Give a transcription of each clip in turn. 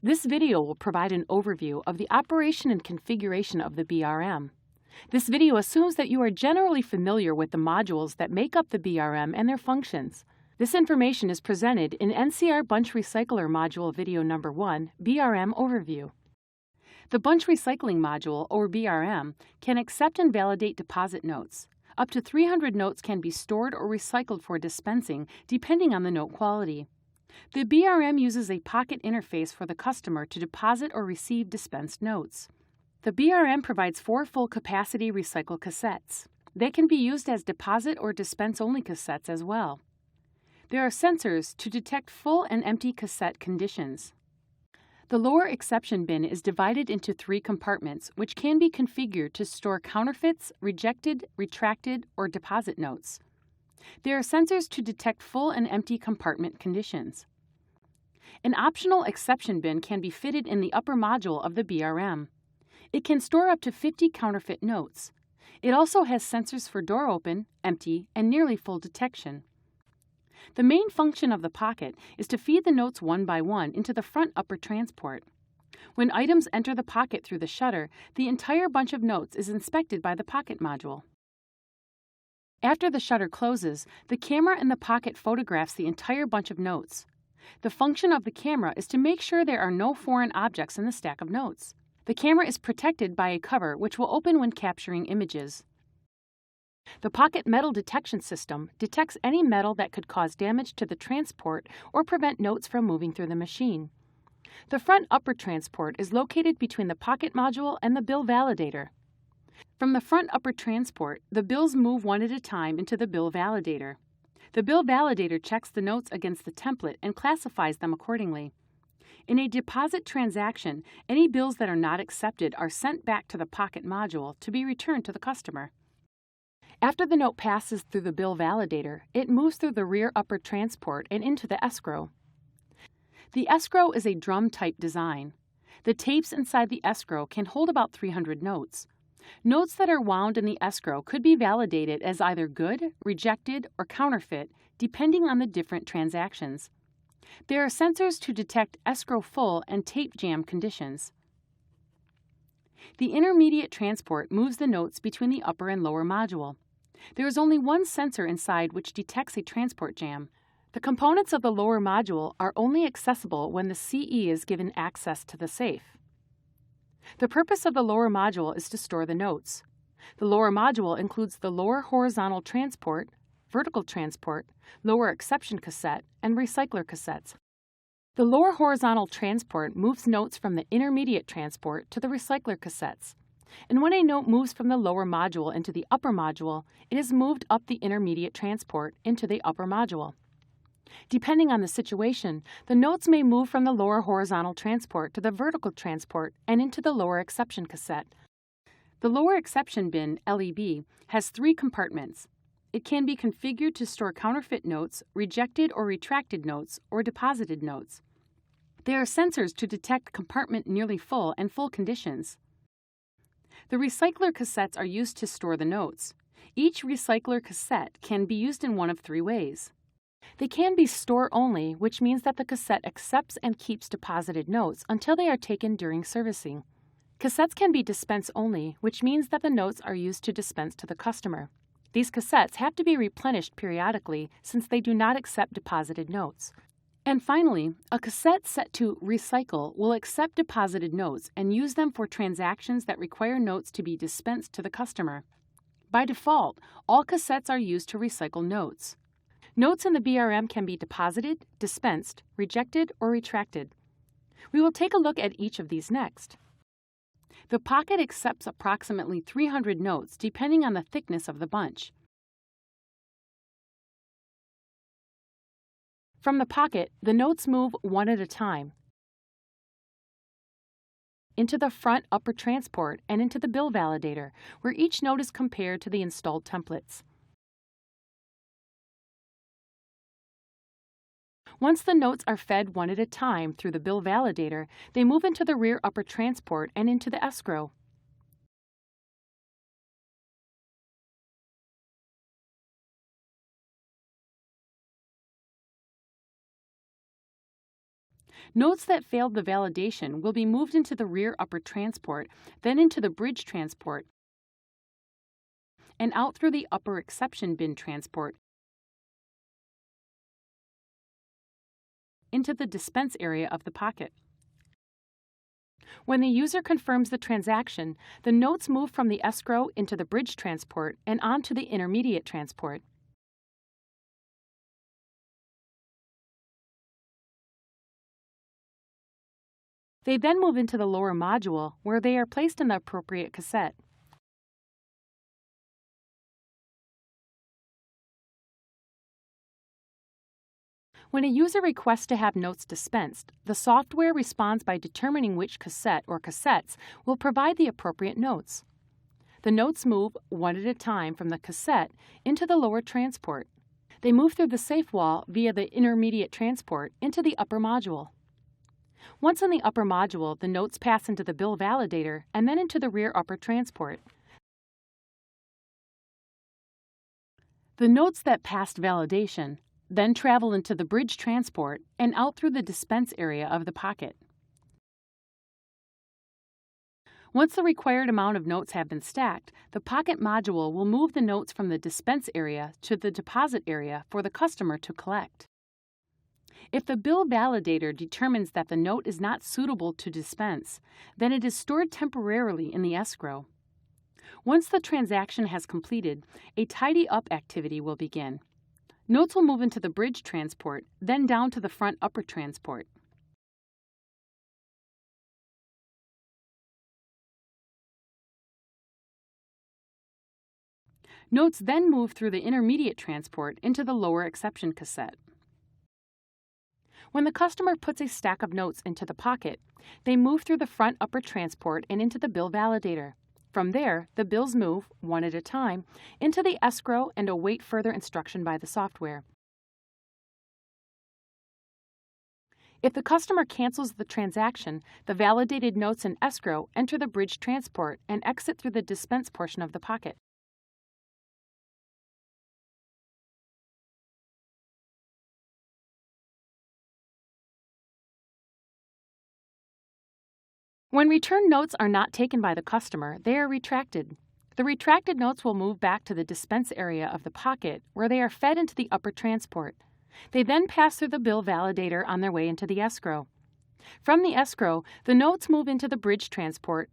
This video will provide an overview of the operation and configuration of the BRM. This video assumes that you are generally familiar with the modules that make up the BRM and their functions. This information is presented in NCR Bunch Recycler Module Video Number 1, BRM Overview. The Bunch Recycling Module, or BRM, can accept and validate deposit notes. Up to 300 notes can be stored or recycled for dispensing, depending on the note quality. The BRM uses a pocket interface for the customer to deposit or receive dispensed notes. The BRM provides 4 full-capacity recycle cassettes. They can be used as deposit or dispense-only cassettes as well. There are sensors to detect full and empty cassette conditions. The lower exception bin is divided into 3 compartments, which can be configured to store counterfeits, rejected, retracted, or deposit notes. There are sensors to detect full and empty compartment conditions. An optional exception bin can be fitted in the upper module of the BRM. It can store up to 50 counterfeit notes. It also has sensors for door open, empty, and nearly full detection. The main function of the pocket is to feed the notes one by one into the front upper transport. When items enter the pocket through the shutter, the entire bunch of notes is inspected by the pocket module. After the shutter closes, the camera in the pocket photographs the entire bunch of notes. The function of the camera is to make sure there are no foreign objects in the stack of notes. The camera is protected by a cover which will open when capturing images. The pocket metal detection system detects any metal that could cause damage to the transport or prevent notes from moving through the machine. The front upper transport is located between the pocket module and the bill validator. From the front upper transport, the bills move one at a time into the bill validator. The bill validator checks the notes against the template and classifies them accordingly. In a deposit transaction, any bills that are not accepted are sent back to the pocket module to be returned to the customer. After the note passes through the bill validator, it moves through the rear upper transport and into the escrow. The escrow is a drum-type design. The tapes inside the escrow can hold about 300 notes. Notes that are wound in the escrow could be validated as either good, rejected, or counterfeit, depending on the different transactions. There are sensors to detect escrow full and tape jam conditions. The intermediate transport moves the notes between the upper and lower module. There is only one sensor inside which detects a transport jam. The components of the lower module are only accessible when the CE is given access to the safe. The purpose of the lower module is to store the notes. The lower module includes the lower horizontal transport, vertical transport, lower exception cassette, and recycler cassettes. The lower horizontal transport moves notes from the intermediate transport to the recycler cassettes. And when a note moves from the lower module into the upper module, it is moved up the intermediate transport into the upper module. Depending on the situation, the notes may move from the lower horizontal transport to the vertical transport and into the lower exception cassette. The lower exception bin, LEB, has 3 compartments. It can be configured to store counterfeit notes, rejected or retracted notes, or deposited notes. There are sensors to detect compartment nearly full and full conditions. The recycler cassettes are used to store the notes. Each recycler cassette can be used in one of 3 ways. They can be store-only, which means that the cassette accepts and keeps deposited notes until they are taken during servicing. Cassettes can be dispense-only, which means that the notes are used to dispense to the customer. These cassettes have to be replenished periodically since they do not accept deposited notes. And finally, a cassette set to recycle will accept deposited notes and use them for transactions that require notes to be dispensed to the customer. By default, all cassettes are used to recycle notes. Notes in the BRM can be deposited, dispensed, rejected, or retracted. We will take a look at each of these next. The pocket accepts approximately 300 notes depending on the thickness of the bunch. From the pocket, the notes move one at a time into the front upper transport and into the bill validator, where each note is compared to the installed templates. Once the notes are fed one at a time through the bill validator, they move into the rear upper transport and into the escrow. Notes that failed the validation will be moved into the rear upper transport, then into the bridge transport, and out through the upper exception bin transport into the dispense area of the pocket. When the user confirms the transaction, the notes move from the escrow into the bridge transport and onto the intermediate transport. They then move into the lower module, where they are placed in the appropriate cassette. When a user requests to have notes dispensed, the software responds by determining which cassette or cassettes will provide the appropriate notes. The notes move one at a time from the cassette into the lower transport. They move through the safe wall via the intermediate transport into the upper module. Once in the upper module, the notes pass into the bill validator and then into the rear upper transport. The notes that passed validation then travel into the bridge transport and out through the dispense area of the pocket. Once the required amount of notes have been stacked, the pocket module will move the notes from the dispense area to the deposit area for the customer to collect. If the bill validator determines that the note is not suitable to dispense, then it is stored temporarily in the escrow. Once the transaction has completed, a tidy up activity will begin. Notes will move into the bridge transport, then down to the front upper transport. Notes then move through the intermediate transport into the lower exception cassette. When the customer puts a stack of notes into the pocket, they move through the front upper transport and into the bill validator. From there, the bills move, one at a time, into the escrow and await further instruction by the software. If the customer cancels the transaction, the validated notes in escrow enter the bridge transport and exit through the dispense portion of the pocket. When returned notes are not taken by the customer, they are retracted. The retracted notes will move back to the dispense area of the pocket, where they are fed into the upper transport. They then pass through the bill validator on their way into the escrow. From the escrow, the notes move into the bridge transport,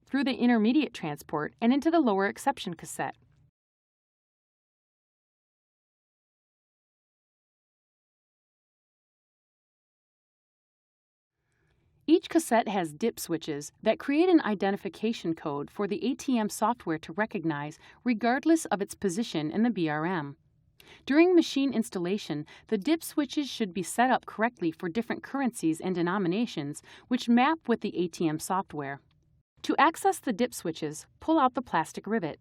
through the intermediate transport, and into the lower exception cassette. Each cassette has dip switches that create an identification code for the ATM software to recognize regardless of its position in the BRM. During machine installation, the dip switches should be set up correctly for different currencies and denominations, which map with the ATM software. To access the dip switches, pull out the plastic rivet.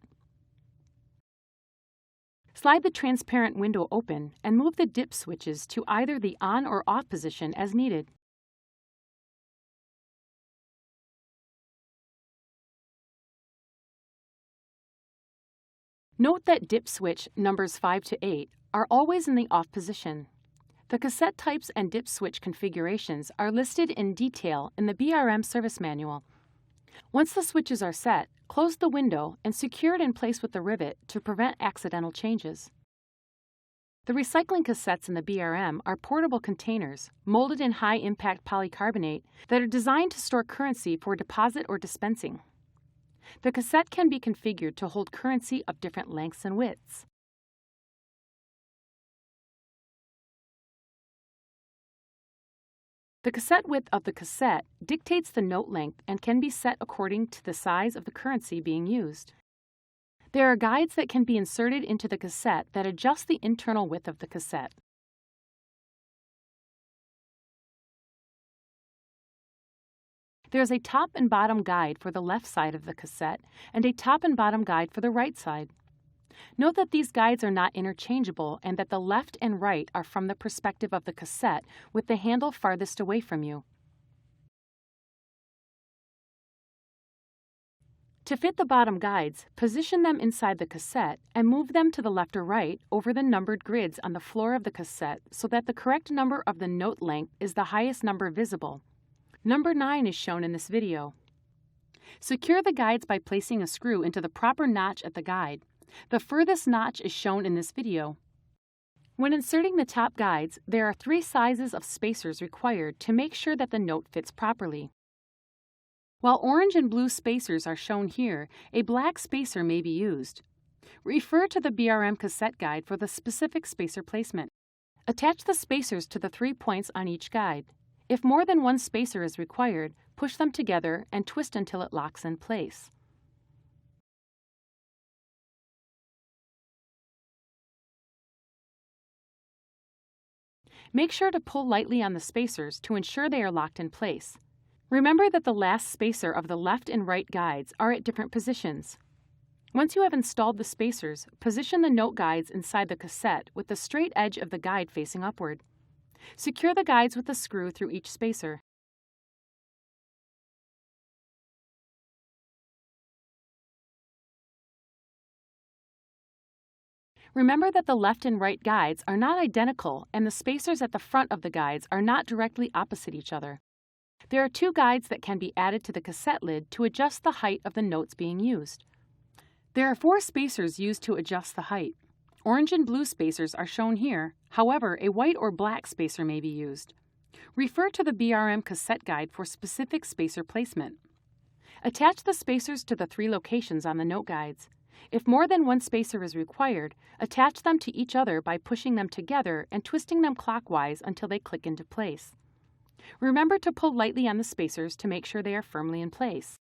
Slide the transparent window open and move the dip switches to either the on or off position as needed. Note that dip switch numbers 5 to 8 are always in the off position. The cassette types and dip switch configurations are listed in detail in the BRM service manual. Once the switches are set, close the window and secure it in place with the rivet to prevent accidental changes. The recycling cassettes in the BRM are portable containers molded in high-impact polycarbonate that are designed to store currency for deposit or dispensing. The cassette can be configured to hold currency of different lengths and widths. The cassette width of the cassette dictates the note length and can be set according to the size of the currency being used. There are guides that can be inserted into the cassette that adjust the internal width of the cassette. There is a top and bottom guide for the left side of the cassette and a top and bottom guide for the right side. Note that these guides are not interchangeable and that the left and right are from the perspective of the cassette, with the handle farthest away from you. To fit the bottom guides, position them inside the cassette and move them to the left or right over the numbered grids on the floor of the cassette so that the correct number of the note length is the highest number visible. Number 9 is shown in this video. Secure the guides by placing a screw into the proper notch at the guide. The furthest notch is shown in this video. When inserting the top guides, there are 3 sizes of spacers required to make sure that the note fits properly. While orange and blue spacers are shown here, a black spacer may be used. Refer to the BRM cassette guide for the specific spacer placement. Attach the spacers to the 3 points on each guide. If more than one spacer is required, push them together and twist until it locks in place. Make sure to pull lightly on the spacers to ensure they are locked in place. Remember that the last spacer of the left and right guides are at different positions. Once you have installed the spacers, position the note guides inside the cassette with the straight edge of the guide facing upward. Secure the guides with a screw through each spacer. Remember that the left and right guides are not identical and the spacers at the front of the guides are not directly opposite each other. There are 2 guides that can be added to the cassette lid to adjust the height of the notes being used. There are 4 spacers used to adjust the height. Orange and blue spacers are shown here, however, a white or black spacer may be used. Refer to the BRM cassette guide for specific spacer placement. Attach the spacers to the 3 locations on the note guides. If more than one spacer is required, attach them to each other by pushing them together and twisting them clockwise until they click into place. Remember to pull lightly on the spacers to make sure they are firmly in place.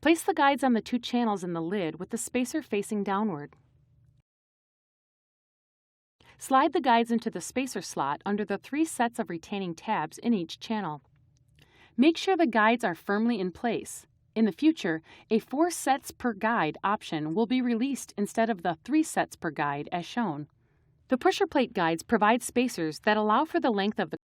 Place the guides on the 2 channels in the lid with the spacer facing downward. Slide the guides into the spacer slot under the 3 sets of retaining tabs in each channel. Make sure the guides are firmly in place. In the future, a 4 sets per guide option will be released instead of the 3 sets per guide as shown. The pusher plate guides provide spacers that allow for the length of the